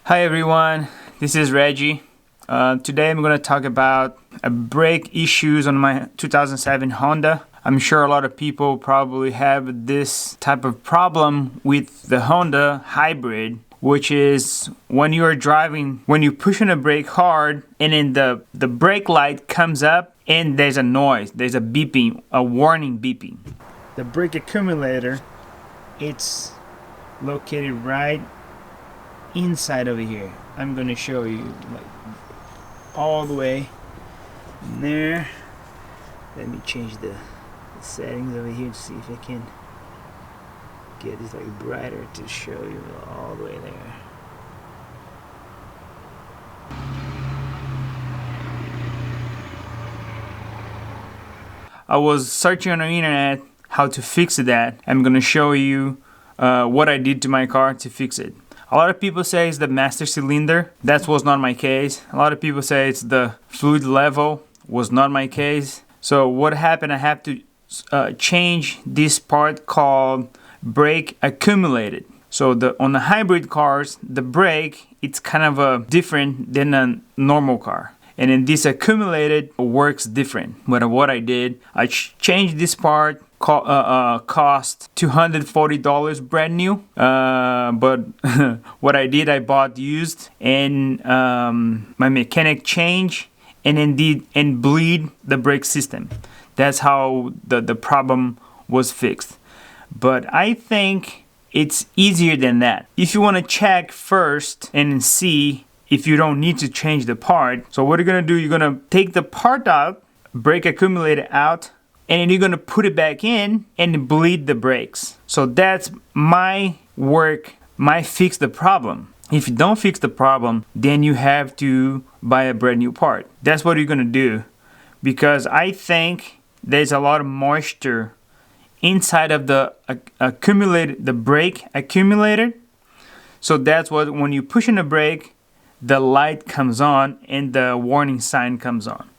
Hi everyone, this is Reggie. Today I'm going to talk about brake issues on my 2007 Honda. I'm sure a lot of people probably have this type of problem with the Honda Hybrid, which is when you are driving, when you push on the brake hard and then the brake light comes up and there's a noise, there's a beeping, a warning beeping. The brake accumulator, it's located right inside over here. I'm gonna show you like all the way in there. Let me change the settings over here to see if I can get this like brighter to show you all the way there. I was searching on the internet how to fix that. I'm gonna show you what I did to my car to fix it. A lot of people say it's the master cylinder. That was not my case. A lot of people say it's the fluid level. Was not my case. So what happened, I have to change this part called brake accumulated. So on the hybrid cars, the brake, it's kind of different than a normal car. And then this accumulated works different. But what I did, I changed this part. Cost $240 brand new, but what I did, I bought used, and my mechanic changed and then bleed the brake system. That's how the problem was fixed. But I think it's easier than that. If you want to check first and see if you don't need to change the part, so what you're gonna do, you're gonna take the part out, brake accumulator out, and then you're gonna put it back in and bleed the brakes. So that's my work, my fix the problem. If you don't fix the problem, then you have to buy a brand new part. That's what you're gonna do, because I think there's a lot of moisture inside of the brake accumulator. So that's what, when you push on the brake, the light comes on and the warning sign comes on.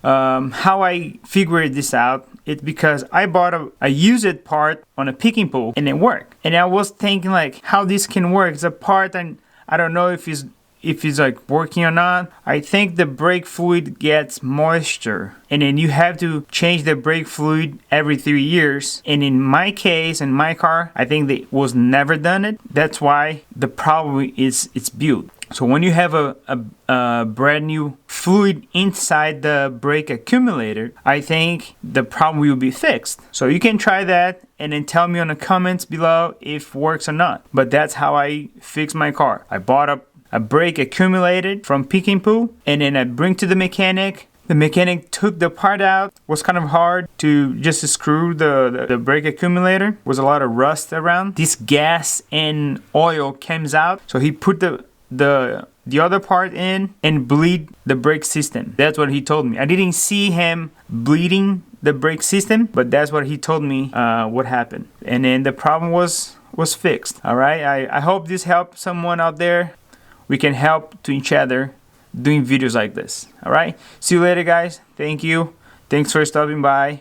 How I figured this out, it's because I bought a used part on a picking pool and it worked. And I was thinking like how this can work. It's a part and I don't know if it's like working or not. I think the brake fluid gets moisture and then you have to change the brake fluid every 3 years. And in my case, in my car, I think they was never done it. That's why the problem is it's built. So when you have a brand new fluid inside the brake accumulator, I think the problem will be fixed. So you can try that and then tell me on the comments below if it works or not. But that's how I fix my car. I bought a brake accumulator from Picking Pool and then I bring to the mechanic. The mechanic took the part out. It was kind of hard to just screw the brake accumulator. There was a lot of rust around. This gas and oil comes out. So he put the other part in and bleed the brake system. That's what he told me. I didn't see him bleeding the brake system, but that's what he told me what happened. And then the problem was fixed. All right, I hope this helped someone out there. We can help to each other doing videos like this. All right, see you later guys. Thank you. Thanks for stopping by.